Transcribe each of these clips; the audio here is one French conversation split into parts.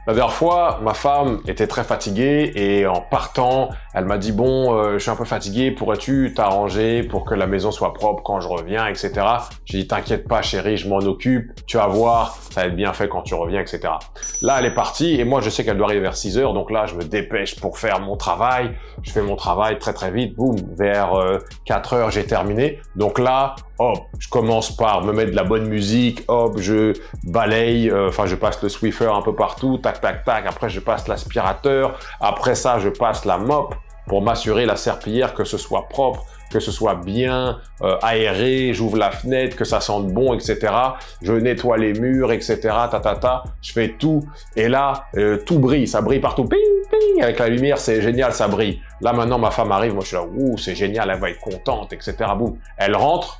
La dernière fois, ma femme était très fatiguée et en partant, elle m'a dit « Bon, je suis un peu fatigué, pourrais-tu t'arranger pour que la maison soit propre quand je reviens, etc. » J'ai dit « T'inquiète pas chérie, je m'en occupe, tu vas voir, ça va être bien fait quand tu reviens, etc. » Là, elle est partie et moi, je sais qu'elle doit arriver vers 6 heures, donc là, je me dépêche pour faire mon travail. Je fais mon travail très très vite, boum, vers 4 heures, j'ai terminé. Donc là, hop, je commence par me mettre de la bonne musique, hop, je balaye, je passe le Swiffer un peu partout, tac, tac, tac, après je passe l'aspirateur, après ça, je passe la mop pour m'assurer la serpillière que ce soit propre, que ce soit bien aéré, j'ouvre la fenêtre, que ça sente bon, etc. Je nettoie les murs, etc. Je fais tout. Et là, tout brille, ça brille partout. Ping, ping, avec la lumière, c'est génial, ça brille. Là, maintenant, ma femme arrive, moi je suis là, ouh, c'est génial, elle va être contente, etc. Boum. Elle rentre.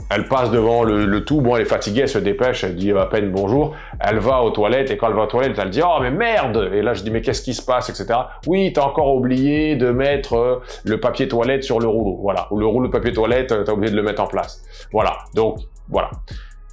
Elle passe devant le tout, bon elle est fatiguée, elle se dépêche, elle dit à peine bonjour, elle va aux toilettes et quand elle va aux toilettes, elle dit « Oh mais merde !» Et là je dis « Mais qu'est-ce qui se passe ?» etc. « Oui, t'as encore oublié de mettre le papier toilette sur le rouleau, voilà. Ou le rouleau de papier toilette, t'as oublié de le mettre en place. » Voilà, donc voilà.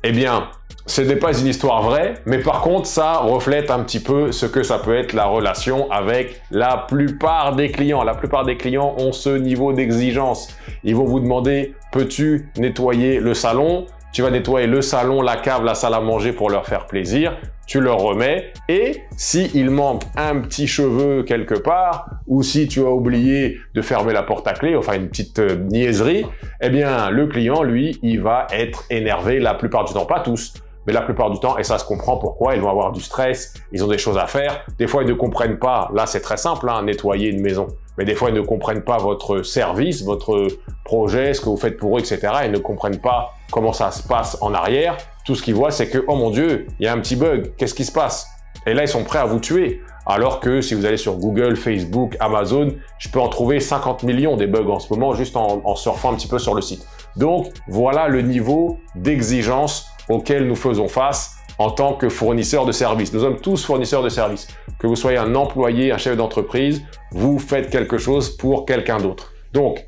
Eh bien, ce n'est pas une histoire vraie, mais par contre, ça reflète un petit peu ce que ça peut être la relation avec la plupart des clients. La plupart des clients ont ce niveau d'exigence. Ils vont vous demander, peux-tu nettoyer le salon? Tu vas nettoyer le salon, la cave, la salle à manger pour leur faire plaisir. Tu leur remets et s'il manque un petit cheveu quelque part ou si tu as oublié de fermer la porte à clé, enfin une petite niaiserie, eh bien le client, lui, il va être énervé la plupart du temps. Pas tous, mais la plupart du temps, et ça se comprend pourquoi, ils vont avoir du stress, ils ont des choses à faire. Des fois, ils ne comprennent pas, là c'est très simple, hein, nettoyer une maison, mais des fois, ils ne comprennent pas votre service, votre projet, ce que vous faites pour eux, etc. Ils ne comprennent pas comment ça se passe en arrière. Tout ce qu'ils voient, c'est que, oh mon Dieu, il y a un petit bug, qu'est-ce qui se passe? Et là, ils sont prêts à vous tuer. Alors que si vous allez sur Google, Facebook, Amazon, je peux en trouver 50 millions des bugs en ce moment, juste en surfant un petit peu sur le site. Donc, voilà le niveau d'exigence auquel nous faisons face en tant que fournisseurs de services. Nous sommes tous fournisseurs de services. Que vous soyez un employé, un chef d'entreprise, vous faites quelque chose pour quelqu'un d'autre. Donc,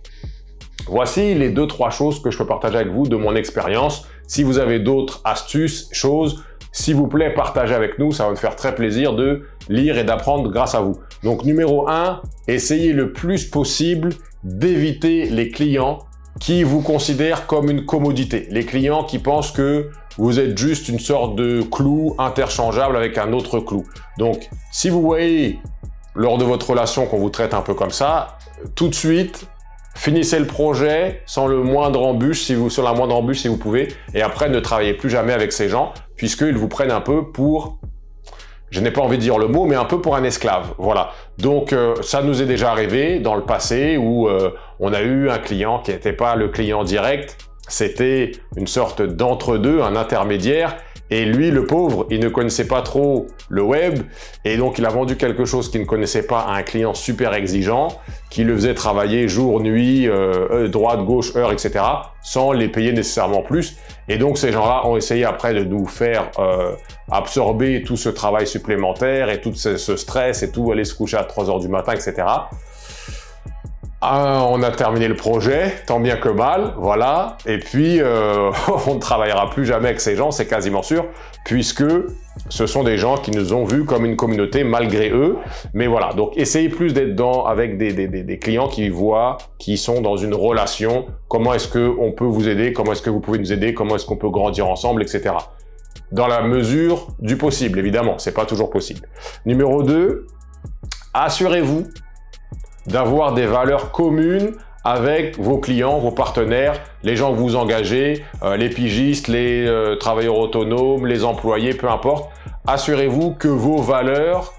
voici les 2-3 choses que je peux partager avec vous de mon expérience. Si vous avez d'autres astuces, choses, s'il vous plaît, partagez avec nous. Ça va me faire très plaisir de lire et d'apprendre grâce à vous. Donc, numéro 1, essayez le plus possible d'éviter les clients qui vous considèrent comme une commodité. Les clients qui pensent que vous êtes juste une sorte de clou interchangeable avec un autre clou. Donc, si vous voyez lors de votre relation qu'on vous traite un peu comme ça, tout de suite, finissez le projet sans la moindre embûche si vous pouvez, et après ne travaillez plus jamais avec ces gens puisqu'ils vous prennent un peu pour, je n'ai pas envie de dire le mot, mais un peu pour un esclave. Voilà. Donc ça nous est déjà arrivé dans le passé où on a eu un client qui n'était pas le client direct, c'était une sorte d'entre-deux, un intermédiaire. Et lui, le pauvre, il ne connaissait pas trop le web et donc il a vendu quelque chose qu'il ne connaissait pas à un client super exigeant qui le faisait travailler jour, nuit, droite, gauche, heure, etc. sans les payer nécessairement plus. Et donc ces gens-là ont essayé après de nous faire absorber tout ce travail supplémentaire et tout ce stress et tout, aller se coucher à 3 heures du matin, etc. On a terminé le projet, tant bien que mal, voilà, et puis on ne travaillera plus jamais avec ces gens, c'est quasiment sûr, puisque ce sont des gens qui nous ont vus comme une communauté malgré eux, mais voilà, donc essayez plus d'être avec des clients qui sont dans une relation, comment est-ce qu'on peut vous aider, comment est-ce que vous pouvez nous aider, comment est-ce qu'on peut grandir ensemble, etc. Dans la mesure du possible, évidemment, c'est pas toujours possible. Numéro 2, assurez-vous d'avoir des valeurs communes avec vos clients, vos partenaires, les gens que vous engagez, les pigistes, les travailleurs autonomes, les employés, peu importe. Assurez-vous que vos valeurs,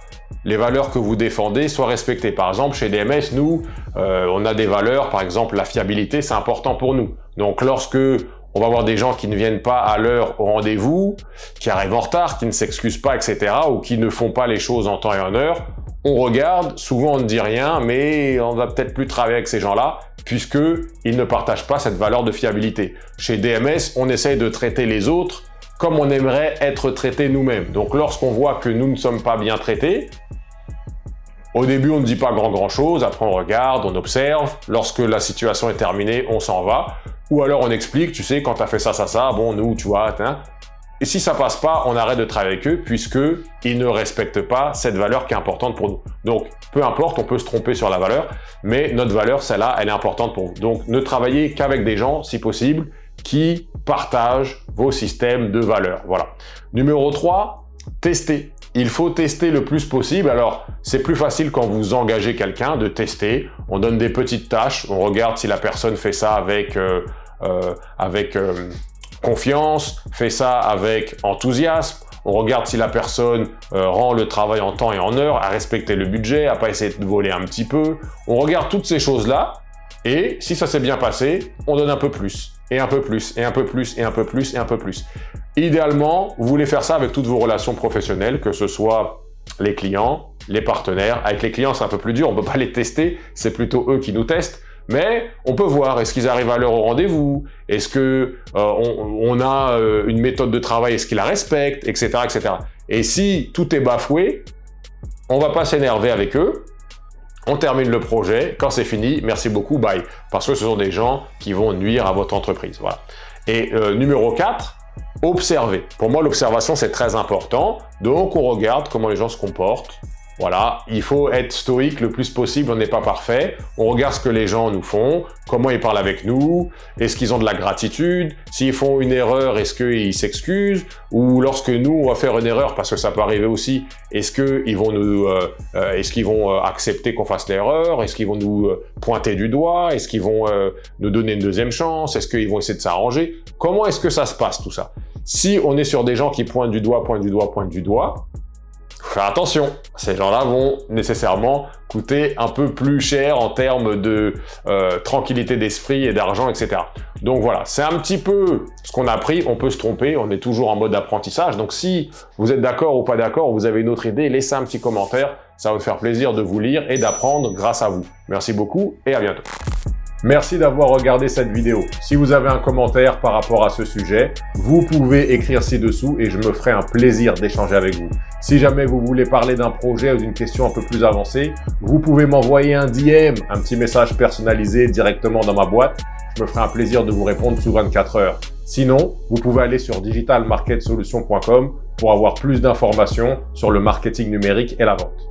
les valeurs que vous défendez, soient respectées. Par exemple, chez DMS, nous, on a des valeurs, par exemple, la fiabilité, c'est important pour nous. Donc, lorsque on va avoir des gens qui ne viennent pas à l'heure au rendez-vous, qui arrivent en retard, qui ne s'excusent pas, etc., ou qui ne font pas les choses en temps et en heure, on regarde, souvent on ne dit rien, mais on va peut-être plus travailler avec ces gens-là, puisqu'ils ne partagent pas cette valeur de fiabilité. Chez DMS, on essaye de traiter les autres comme on aimerait être traités nous-mêmes. Donc lorsqu'on voit que nous ne sommes pas bien traités, au début on ne dit pas grand-chose, après on regarde, on observe, lorsque la situation est terminée, on s'en va. Ou alors on explique, tu sais, quand tu as fait ça, bon, nous, tu vois, et si ça passe pas, on arrête de travailler avec eux puisque ils ne respectent pas cette valeur qui est importante pour nous. Donc, peu importe, on peut se tromper sur la valeur, mais notre valeur, celle-là, elle est importante pour vous. Donc, ne travaillez qu'avec des gens, si possible, qui partagent vos systèmes de valeurs. Voilà. Numéro 3, tester. Il faut tester le plus possible. Alors, c'est plus facile quand vous engagez quelqu'un de tester. On donne des petites tâches, on regarde si la personne fait ça avec confiance, fait ça avec enthousiasme. On regarde si la personne rend le travail en temps et en heure, a respecté le budget, a pas essayé de voler un petit peu. On regarde toutes ces choses-là et si ça s'est bien passé, on donne un peu plus, et un peu plus, et un peu plus, et un peu plus, et un peu plus. Idéalement, vous voulez faire ça avec toutes vos relations professionnelles, que ce soit les clients, les partenaires. Avec les clients, c'est un peu plus dur, on ne peut pas les tester, c'est plutôt eux qui nous testent. Mais on peut voir, est-ce qu'ils arrivent à l'heure au rendez-vous? Est-ce que on a une méthode de travail, est-ce qu'ils la respectent, etc., etc. Et si tout est bafoué, on va pas s'énerver avec eux. On termine le projet. Quand c'est fini, merci beaucoup, bye. Parce que ce sont des gens qui vont nuire à votre entreprise. Voilà. Et numéro 4, observer. Pour moi, l'observation, c'est très important. Donc, on regarde comment les gens se comportent. Voilà, il faut être stoïque le plus possible, on n'est pas parfait. On regarde ce que les gens nous font, comment ils parlent avec nous, est-ce qu'ils ont de la gratitude, s'ils font une erreur, est-ce qu'ils s'excusent, ou lorsque nous, on va faire une erreur, parce que ça peut arriver aussi, est-ce qu'ils vont accepter qu'on fasse l'erreur, est-ce qu'ils vont nous pointer du doigt, est-ce qu'ils vont nous donner une deuxième chance, est-ce qu'ils vont essayer de s'arranger? Comment est-ce que ça se passe tout ça? Si on est sur des gens qui pointent du doigt, faire attention, ces gens-là vont nécessairement coûter un peu plus cher en termes de tranquillité d'esprit et d'argent, etc. Donc voilà, c'est un petit peu ce qu'on a appris, on peut se tromper, on est toujours en mode apprentissage. Donc si vous êtes d'accord ou pas d'accord, vous avez une autre idée, laissez un petit commentaire, ça va me faire plaisir de vous lire et d'apprendre grâce à vous. Merci beaucoup et à bientôt. Merci d'avoir regardé cette vidéo. Si vous avez un commentaire par rapport à ce sujet, vous pouvez écrire ci-dessous et je me ferai un plaisir d'échanger avec vous. Si jamais vous voulez parler d'un projet ou d'une question un peu plus avancée, vous pouvez m'envoyer un DM, un petit message personnalisé directement dans ma boîte. Je me ferai un plaisir de vous répondre sous 24 heures. Sinon, vous pouvez aller sur digitalmarketsolutions.com pour avoir plus d'informations sur le marketing numérique et la vente.